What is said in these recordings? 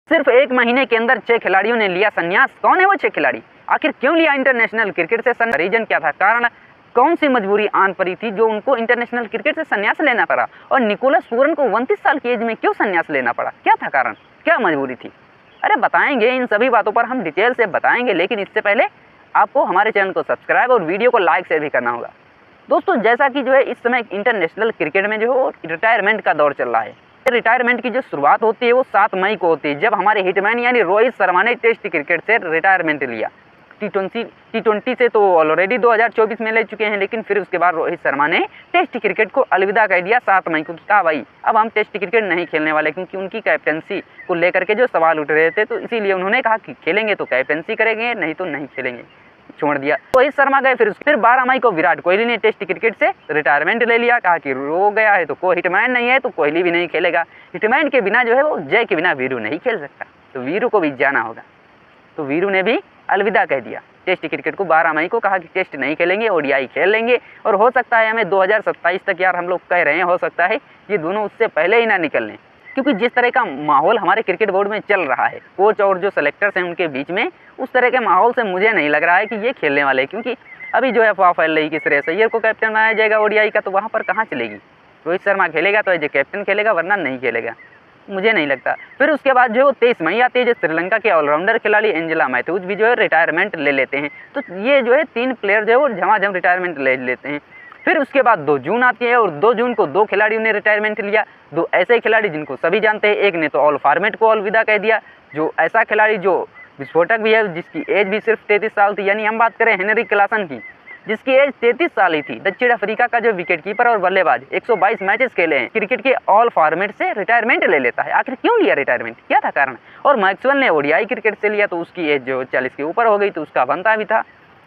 सिर्फ 1 महीने के अंदर 6 खिलाड़ियों ने लिया संन्यास। कौन है वो 6 खिलाड़ी? आखिर क्यों लिया इंटरनेशनल क्रिकेट से? रीजन क्या था? कारण कौन सी मजबूरी आन पड़ी थी जो उनको इंटरनेशनल क्रिकेट से संन्यास लेना पड़ा? और निकोलस पूरन को 29 साल की एज में क्यों संन्यास लेना पड़ा? क्या था कारण? क्या मजबूरी थी? अरे बताएंगे, इन सभी बातों पर हम डिटेल से बताएंगे, लेकिन इससे पहले आपको हमारे चैनल को सब्सक्राइब और वीडियो को लाइक शेयर भी करना होगा। दोस्तों, जैसा कि जो है इस समय इंटरनेशनल क्रिकेट में जो है रिटायरमेंट का दौर चल रहा है। रिटायरमेंट की जो शुरुआत होती है वो 7 मई को होती है, जब हमारे हिटमैन यानी रोहित शर्मा ने टेस्ट क्रिकेट से रिटायरमेंट लिया। टी20 से तो ऑलरेडी 2024 में ले चुके हैं, लेकिन फिर उसके बाद रोहित शर्मा ने टेस्ट क्रिकेट को अलविदा कह दिया 7 मई को। कहा भाई अब हम टेस्ट क्रिकेट नहीं खेलने वाले, क्योंकि उनकी कैप्टनसी को लेकर के जो सवाल उठ रहे थे, तो इसीलिए उन्होंने कहा कि खेलेंगे तो कैप्टनसी करेंगे, नहीं तो नहीं खेलेंगे, छोड़ दिया। रोहित शर्मा गए। फिर 12 मई को विराट कोहली ने टेस्ट क्रिकेट से रिटायरमेंट ले लिया। कहा कि रो गया है तो कोई हिटमैन नहीं है, तो कोहली भी नहीं खेलेगा। हिटमैन के बिना जो है वो जय के बिना वीरू नहीं खेल सकता, तो वीरू को भी जाना होगा। तो वीरू ने भी अलविदा कह दिया टेस्ट क्रिकेट को। 12 मई को कहा कि टेस्ट नहीं खेलेंगे, ओडीआई खेल लेंगे, और हो सकता है हमें 2027 तक, यार हम लोग कह रहे हैं, हो सकता है ये दोनों उससे पहले ही ना निकल लें, क्योंकि जिस तरह का माहौल हमारे क्रिकेट बोर्ड में चल रहा है, कोच और जो सेलेक्टर्स हैं उनके बीच में, उस तरह के माहौल से मुझे नहीं लग रहा है कि ये खेलने वाले। क्योंकि अभी जो है अफवाह फैल रही कि श्रेयस अय्यर को कैप्टन बनाया जाएगा ओडीआई का, तो वहाँ पर कहाँ चलेगी? रोहित शर्मा खेलेगा तो एज ए कैप्टन खेलेगा, वरना नहीं खेलेगा, मुझे नहीं लगता। फिर उसके बाद जो 23 मई आती है, जो श्रीलंका के ऑलराउंडर खिलाड़ी एंजेला मैथ्यूज भी जो है रिटायरमेंट ले लेते हैं। तो ये जो है 3 प्लेयर जो है वो झमाझम रिटायरमेंट ले लेते हैं। फिर उसके बाद 2 जून आती है, और 2 जून को 2 खिलाड़ियों ने रिटायरमेंट लिया। 2 ऐसे खिलाड़ी जिनको सभी जानते हैं। एक ने तो ऑल फॉर्मेट को अलविदा कह दिया, जो ऐसा खिलाड़ी जो विस्फोटक भी है, जिसकी एज भी सिर्फ 33 साल थी। यानी हम बात करें हेनरी क्लासन की, जिसकी एज 33 साल ही थी। दक्षिण अफ्रीका का जो विकेट कीपर और बल्लेबाज 122 मैचेस खेले हैं, क्रिकेट के ऑल फॉर्मेट से रिटायरमेंट ले लेता है। आखिर क्यों लिया रिटायरमेंट? क्या था कारण? और मैक्सवेल ने ओडीआई क्रिकेट से लिया, तो उसकी एज जो 40 के ऊपर हो गई, तो उसका बनता भी था।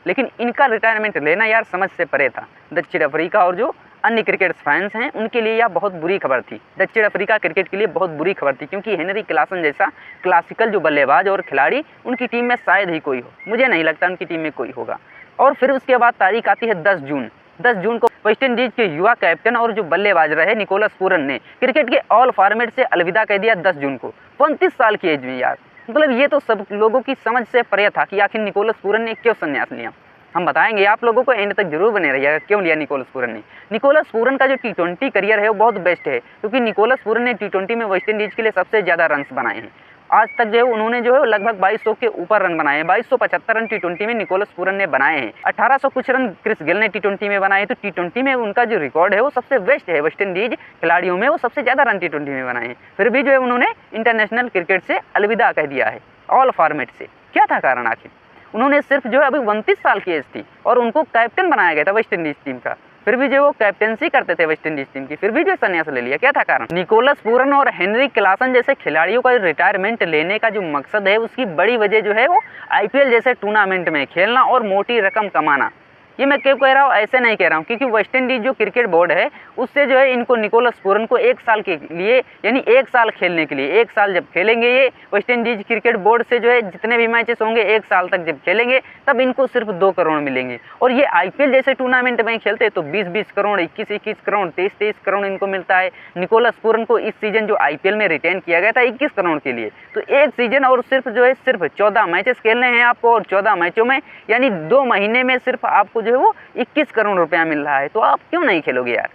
लेकिन इनका रिटायरमेंट लेना यार समझ से परे था। दक्षिण अफ्रीका और जो अन्य क्रिकेट फैंस हैं उनके लिए यह बहुत बुरी खबर थी। दक्षिण अफ्रीका क्रिकेट के लिए बहुत बुरी खबर थी, क्योंकि हेनरी क्लासन जैसा क्लासिकल जो बल्लेबाज और खिलाड़ी उनकी टीम में शायद ही कोई हो। मुझे नहीं लगता उनकी टीम में कोई होगा। और फिर उसके बाद तारीख आती है 10 जून। 10 जून को वेस्टइंडीज के युवा कैप्टन और जो बल्लेबाज रहे निकोलस पूरन ने क्रिकेट के ऑल फॉर्मेट से अलविदा कह दिया 10 जून को, 35 साल की एज में। यार मतलब ये तो सब लोगों की समझ से परे था कि आखिर निकोलस पूरन ने क्यों संन्यास लिया। हम बताएंगे, आप लोगों को एंड तक जरूर बने रहिएगा क्यों लिया निकोलस पूरन ने। निकोलस पूरन का जो टी20 करियर है वो बहुत बेस्ट है, क्योंकि निकोलस पूरन ने टी20 में वेस्टइंडीज के लिए सबसे ज़्यादा रन्स बनाए हैं। आज तक जो है उन्होंने जो है लगभग 2200 के ऊपर रन बनाए हैं। 2275 रन टी20 में निकोलस पूरन ने बनाए हैं। 1800 कुछ रन क्रिस गेल ने टी20 में बनाए। तो टी20 में उनका जो रिकॉर्ड है वो सबसे बेस्ट है। वेस्टइंडीज खिलाड़ियों में वो सबसे ज़्यादा रन टी20 में बनाए हैं। फिर भी जो है उन्होंने इंटरनेशनल क्रिकेट से अलविदा कह दिया है, ऑल फॉर्मेट से। क्या था कारण? आखिर उन्होंने सिर्फ जो है अभी 29 साल की एज थी, और उनको कैप्टन बनाया गया था वेस्टइंडीज टीम का। फिर भी जो वो कैप्टेंसी करते थे वेस्टइंडीज टीम की, फिर भी जो संन्यास ले लिया। क्या था कारण? निकोलस पूरन और हेनरी क्लासन जैसे खिलाड़ियों का रिटायरमेंट लेने का जो मकसद है, उसकी बड़ी वजह जो है वो आईपीएल जैसे टूर्नामेंट में खेलना और मोटी रकम कमाना। ये मैं क्यों कह रहा हूँ? ऐसे नहीं कह रहा हूँ, क्योंकि वेस्टइंडीज जो क्रिकेट बोर्ड है उससे जो है इनको निकोलस पूरन को 1 साल के लिए, यानी 1 साल खेलने के लिए, 1 साल जब खेलेंगे ये वेस्टइंडीज क्रिकेट बोर्ड से जो है जितने भी मैचेस होंगे 1 साल तक जब खेलेंगे, तब इनको सिर्फ 2 करोड़ मिलेंगे। और ये आईपीएल जैसे टूर्नामेंट में खेलते तो 20-20 करोड़, 21-21 करोड़, 23-23 करोड़ इनको मिलता है। निकोलस पूरन को इस सीजन जो आईपीएल में रिटेन किया गया था 21 करोड़ के लिए, तो एक सीजन और सिर्फ जो है सिर्फ 14 मैचेस खेलने हैं आपको, और 14 मैचों में यानी 2 महीने में सिर्फ आपको जो है वो 21 करोड़ रुपया मिल रहा है। तो आप क्यों नहीं खेलोगे यार?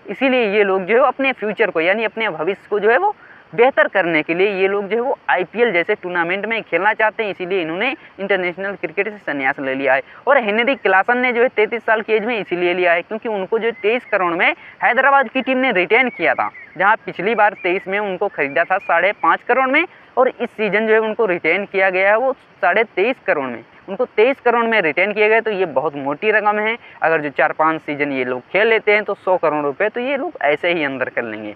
इसीलिए ये लोग जो है अपने फ्यूचर को, यानी अपने भविष्य को जो है वो बेहतर करने के लिए ये लोग जो है वो आईपीएल जैसे टूर्नामेंट में खेलना चाहते हैं। इसीलिए इन्होंने इंटरनेशनल क्रिकेट से संन्यास ले लिया है। और हेनरी क्लासन ने जो है 33 साल की एज में इसीलिए लिया है, क्योंकि उनको जो 23 करोड़ में हैदराबाद की टीम ने रिटेन किया था, जहाँ पिछली बार 23 में उनको खरीदा था 5.5 करोड़ में, और इस सीजन जो है उनको रिटेन किया गया है वो 23.5 करोड़ में। उनको 23 करोड़ में रिटेन किया गया, तो ये बहुत मोटी रकम है। अगर जो 4-5 सीजन ये लोग खेल लेते हैं तो 100 करोड़ रुपए तो ये लोग ऐसे ही अंदर कर लेंगे।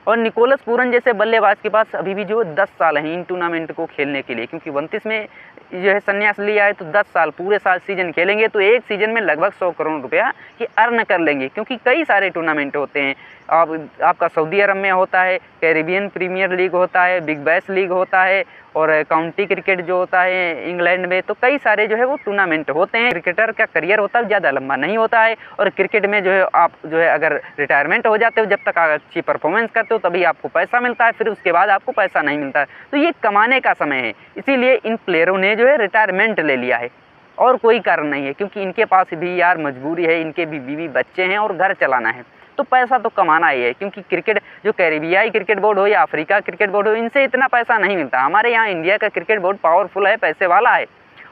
और निकोलस पूरन जैसे बल्लेबाज के पास अभी भी जो 10 साल हैं इन टूर्नामेंट को खेलने के लिए, क्योंकि 29 में जो है संन्यास लिया है, तो 10 साल पूरे साल सीजन खेलेंगे, तो एक सीजन में लगभग 100 करोड़ रुपया की अर्न कर लेंगे। क्योंकि कई सारे टूर्नामेंट होते हैं, आपका सऊदी अरब में होता है, कैरिबियन प्रीमियर लीग होता है, बिग बैश लीग होता है, और काउंटी क्रिकेट जो होता है इंग्लैंड में, तो कई सारे जो है वो टूर्नामेंट होते हैं। क्रिकेटर का करियर होता है ज़्यादा लंबा नहीं होता है, और क्रिकेट में जो है आप जो है अगर रिटायरमेंट हो जाते हो, जब तक अच्छी परफॉर्मेंस करते हो तभी आपको पैसा मिलता है, फिर उसके बाद आपको पैसा नहीं मिलता है। तो ये कमाने का समय है, इसीलिए इन प्लेयरों ने जो है रिटायरमेंट ले लिया है, और कोई कारण नहीं है, क्योंकि इनके पास भी यार मजबूरी है, इनके भी बीवी बच्चे हैं और घर चलाना है, तो पैसा तो कमाना ही है। क्योंकि क्रिकेट जो कैरिबियाई क्रिकेट बोर्ड हो या अफ्रीका क्रिकेट बोर्ड हो, इनसे इतना पैसा नहीं मिलता। हमारे यहाँ इंडिया का क्रिकेट बोर्ड पावरफुल है, पैसे वाला है,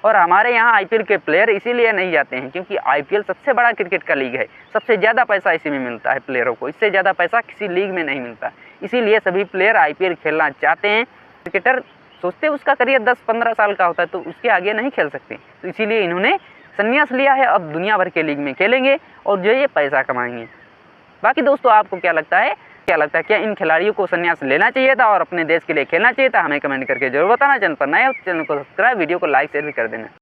और हमारे यहाँ आईपीएल के प्लेयर इसीलिए नहीं जाते हैं क्योंकि आईपीएल सबसे बड़ा क्रिकेट का लीग है, सबसे ज़्यादा पैसा इसी में मिलता है प्लेयरों को, इससे ज़्यादा पैसा किसी लीग में नहीं मिलता। इसीलिए सभी प्लेयर आईपीएल खेलना चाहते हैं। क्रिकेटर सोचते हैं उसका करियर 10-15 साल का होता है, तो उसके आगे नहीं खेल सकते, तो इसीलिए इन्होंने संन्यास लिया है। अब दुनिया भर के लीग में खेलेंगे और जो ये पैसा कमाएंगे। बाकी दोस्तों आपको क्या लगता है क्या इन खिलाड़ियों को संन्यास लेना चाहिए था और अपने देश के लिए खेलना चाहिए था? हमें कमेंट करके जरूर बताना। चैनल पर नए हो तो चैनल को सब्सक्राइब, वीडियो को लाइक शेयर भी कर देना।